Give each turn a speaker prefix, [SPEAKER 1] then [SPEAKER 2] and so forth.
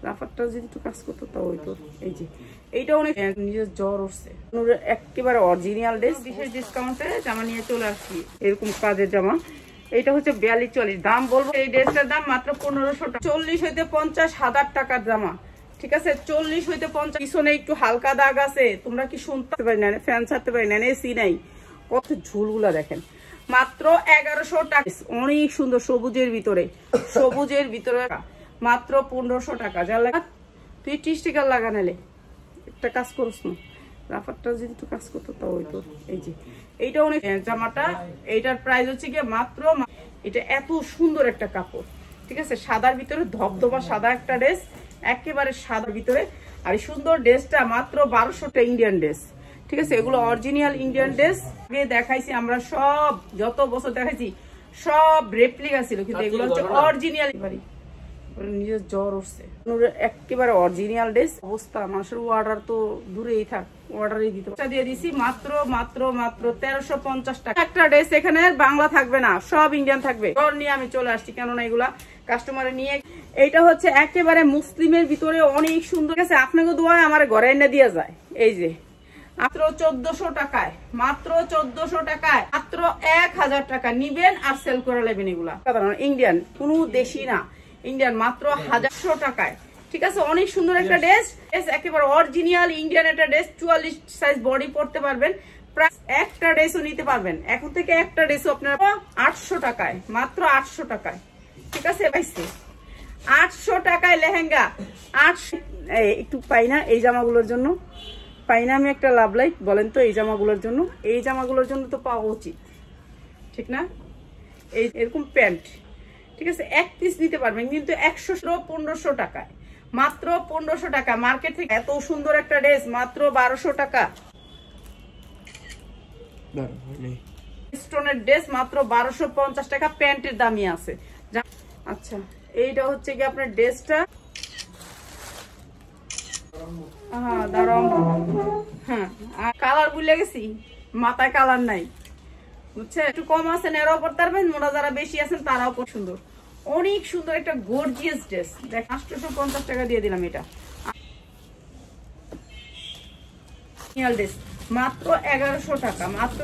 [SPEAKER 1] রাফারটা যদি একটু কাজ করতো তাও হইতো। এই যে এইটা অনেক নিজের জ্বর উঠছে, একেবারে অরিজিনাল ড্রেস, বিশেষ ডিসকাউন্টে জামা নিয়ে চলে আসছি। এরকম কাজের জামা, এইটা হচ্ছে 42-44, দাম বলবো এই ড্রেসটার দাম মাত্র 1500 টাকা। 40 হইতে 50,000 টাকার জামা, ঠিক আছে? 40 হইতে 50। পিছনে একটু হালকা দাগ আছে, তোমরা কি শুনতে পারি না? ফ্যান ছাড়তে পারি না, এসি নাই। কত ঝুলগুলা দেখেন, মাত্র 1100 টাকা। অনেক সুন্দর, সবুজের ভিতরে, সবুজের ভিতরে মাত্র 1500 টাকা। যা লাগা তুই 30 টাকা লাগা নালে একটা কাজ করছ না, রাফারটা যদি একটু কাজ করতো তাও হইতো। এই যে এইটা অনেক জামাটা, এইটার প্রাইস হচ্ছে গিয়ে মাত্র, এটা এত সুন্দর একটা কাপড়, ঠিক আছে? সাদার ভিতরে ধবধবা সাদা একটা ড্রেস, একেবারে সাদার ভিতরে। আর এই সুন্দর ড্রেসটা মাত্র 1200 টাকা, ইন্ডিয়ান ড্রেস, ঠিক আছে? এগুলো অরিজিনাল ইন্ডিয়ান ড্রেস। আগে দেখাইছি আমরা, সব যত বছর দেখাইছি সব রেপ্লিকা ছিল, কিন্তু এগুলো হচ্ছে অরিজিনাল। নিজের জ্বর উঠছে, একেবারে অরিজিনাল ড্রেস। অবস্থা মানুষের অর্ডার তো দূরেই থাক, অর্ডারই দিতে দিয়ে দিছি মাত্র মাত্র মাত্র 1350 টাকা। একটা ড্রেস এখানে বাংলা থাকবে না, সব ইন্ডিয়ান থাকবে। জ্বর নিয়ে আমি চলে আসছি, কেননা এগুলা কাস্টমারে নিয়ে। এইটা হচ্ছে একেবারে মুসলিমের ভিতরে অনেক সুন্দর, আছে আপনাকে দোয়ায় আমার ঘরে এনে দিয়ে যায়। এই যে মাত্র 1400 টাকায়, মাত্র 1400 টাকায়, মাত্র 1000 টাকা নিবেন আর সেল করে নেবেন। এগুলা ইন্ডিয়ান, কোনো দেশি না, ইন্ডিয়ান, মাত্র 1100 টাকায়, ঠিক আছে? অনেক সুন্দর একটা ড্রেস, একেবারে অরিজিনাল ইন্ডিয়ান একটা ড্রেস। 44 সাইজ বডি পড়তে পারবেন, প্রায় একটা ড্রেসও নিতে পারবেন। এখন থেকে একটা ড্রেসও আপনার 800 টাকায়, মাত্র 800 টাকায়, ঠিক আছে? 800 টাকায় লেহেঙ্গা। 800 একটু পাই না এই জামাগুলোর জন্য, পাই না আমি একটা লাভ লাইট, বলেন তো? এই জামাগুলোর জন্য, এই জামাগুলোর জন্য তো পাওয়া উচিত, ঠিক না? এই এরকম প্যান্ট, ঠিক আছে? এক পিস নিতে পারবেন, কিন্তু 1500 টাকায়, মাত্র 1500 টাকা। মার্কেট থেকে এত সুন্দর একটা ড্রেস মাত্র 1200 টাকা। স্টোনের ড্রেস মাত্র 1250 টাকা, প্যান্টের দামই আছে। আচ্ছা, এইটা হচ্ছে কি আপনার ড্রেসটা, হ্যাঁ, কালার ভুলে গেছি, মাথায় কালার নাই, বুঝছেন? একটু কম আছেন এরাও পড়তে পারবেন, মোটা যারা বেশি আছেন তারাও খুব সুন্দর, অনেক সুন্দর একটা গর্জিয়াস ড্রেস। দেখ 850 টাকা দিয়ে দিলাম এটা। ড্রেস মাত্র 1100 টাকা, মাত্র